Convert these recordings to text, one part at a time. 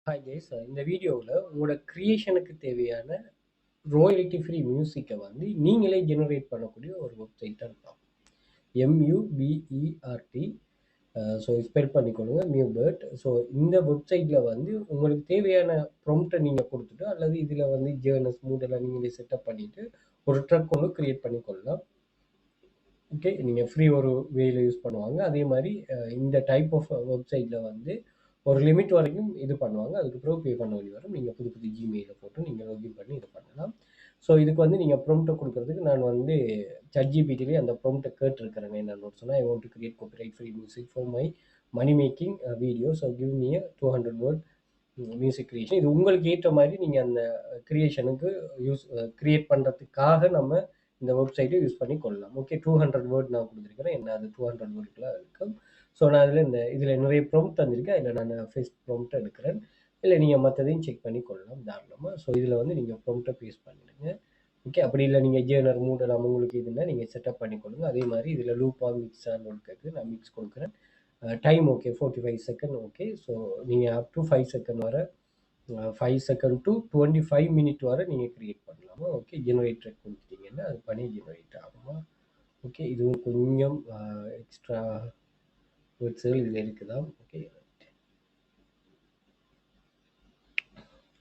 Hi guys, இந்த வீடியோவில் உங்களோட கிரியேஷனுக்கு தேவையான ராயல்ட்டி ஃப்ரீ மியூசிக்கை வந்து நீங்களே ஜெனரேட் பண்ணக்கூடிய ஒரு வெப்சைட் தான் இருக்கலாம். MUBERT. ஸோ ஸ்பெல் பண்ணிக்கொள்ளுங்க, மியூபர்ட். ஸோ இந்த வெப்சைட்டில் வந்து உங்களுக்கு தேவையான ப்ராம்ப்டை நீங்கள் கொடுத்துட்டு அல்லது இதில் வந்து ஜேர்னஸ் மூடெல்லாம் நீங்களே செட்டப் பண்ணிவிட்டு ஒரு ட்ரக் ஒன்று க்ரியேட் பண்ணிக்கொள்ளலாம். ஓகே, நீங்கள் ஃப்ரீ ஒரு வேல யூஸ் பண்ணுவாங்க. அதே மாதிரி இந்த டைப் ஆஃப் வெப்சைட்டில் வந்து ஒரு லிமிட் வரைக்கும் இது பண்ணுவாங்க. அதுக்கப்புறம் பே பண்ண வேண்டி வரும். நீங்கள் புது புது ஜிமெயிலை போட்டு நீங்கள் லாகின் பண்ணி இது பண்ணலாம். ஸோ இதுக்கு வந்து நீங்கள் ப்ராம்ப்டை கொடுக்கறதுக்கு நான் வந்து ChatGPTலேயே அந்த ப்ராம்ப்டை கேட்டிருக்கிறேன். என்னன்னு சொன்னால், I want to create copyright free music for my money making video. So give me 200 word music creation. இது உங்களுக்கு ஏற்ற மாதிரி நீங்கள் அந்த கிரியேஷனுக்கு கிரியேட் பண்ணுறதுக்காக நம்ம இந்த வெப்சைட்டை யூஸ் பண்ணி கொள்ளலாம். ஓகே, 200 வேர்ட் நான் கொடுத்துருக்கிறேன். என்ன அது 200 வேர்டுக்குலாம் இருக்கும். ஸோ நான் இதில் நிறைய ப்ராம்ப்ட் தந்திருக்கேன். இதில் நான் ஃபர்ஸ்ட் ப்ராம்ப்ட் எடுக்கிறேன். இல்லை நீங்கள் மற்றதையும் செக் பண்ணி கொள்ளலாம் தாராளமாக. ஸோ இதில் வந்து நீங்கள் ப்ராம்ப்டை பேஸ்ட் பண்ணிடுங்க. ஓகே, அப்படி இல்லை நீங்கள் ஜேர்னர் மூடலாம், உங்களுக்கு இதுன்னா நீங்கள் செட்டப் பண்ணி கொள்ளுங்க. அதே மாதிரி இதில் லூப்பாக மிக்ஸான்னு இருக்குது. நான் மிக்ஸ் கொடுக்குறேன். Time okay, 45 second okay. So நீங்கள் அப் டு 5 செகண்ட் வர 5 செகண்ட் டு 25 மினிட் வரை நீங்கள் க்ரியேட் பண்ணலாமா. ஓகே, ஜெனரேட்டர் கொடுத்துட்டீங்கன்னா அது பண்ணி ஜெனரேட் ஆகுமா. ஓகே, இதுவும் கொஞ்சம் எக்ஸ்ட்ரா வேர்ட்ஸுகள் இதில் இருக்குதா. ஓகே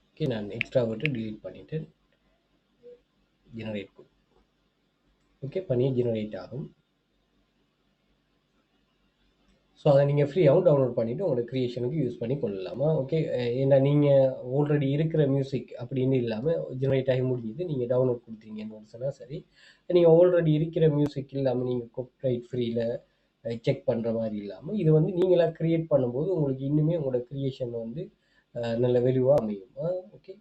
ஓகே, நான் எக்ஸ்ட்ரா வேர்ட்டை டிலீட் பண்ணிவிட்டேன். ஜெனரேட் ஓகே பண்ணி ஜெனரேட் ஆகும். ஸோ அதை நீங்கள் ஃப்ரீயாகவும் டவுன்லோட் பண்ணிவிட்டு உங்களோட க்ரியேஷனுக்கு யூஸ் பண்ணி கொள்ளலாமா. ஓகே, ஏன்னா நீங்கள் ஆல்ரெடி இருக்கிற மியூசிக் அப்படின்னு இல்லாமல் ஜெனரேட் ஆகி முடிஞ்சது நீங்கள் டவுன்லோட் கொடுத்தீங்கன்னு சொன்னால் சரி. நீங்கள் ஆல்ரெடி இருக்கிற மியூசிக் இல்லாமல் நீங்கள் காப்பிரைட் ஃப்ரீயில் செக் பண்ணுற மாதிரி இல்லாமல் இது வந்து நீங்களாக க்ரியேட் பண்ணும்போது உங்களுக்கு இன்னுமே உங்களோட க்ரியேஷன் வந்து நல்ல வெளிவாக அமையும். ஓகே,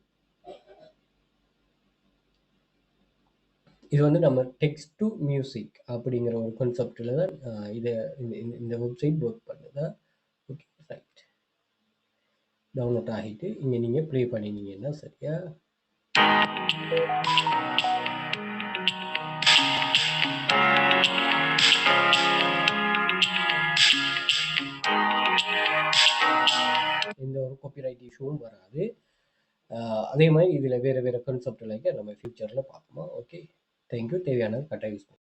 இது வந்து நம்ம டெக்ஸ்ட் டு மியூசிக் அப்படிங்கிற ஒரு கான்செப்டில் தான் இதை இந்த வெப்சைட் ஒர்க் பண்ணுதா. ஓகே ரைட், டவுன்லோட் ஆகிட்டு இங்கே நீங்கள் ப்ளே பண்ணினீங்கன்னா சரியா. எந்த ஒரு காப்பிரைட் இஷ்யூவும் வராது. அதே மாதிரி இதில் வேறு வேறு கான்செப்ட் நம்ம ஃபியூச்சரில் பார்ப்போமா. Okay, thank you. தேவையானது கட்டாயம் யூஸ் பண்ணுங்க.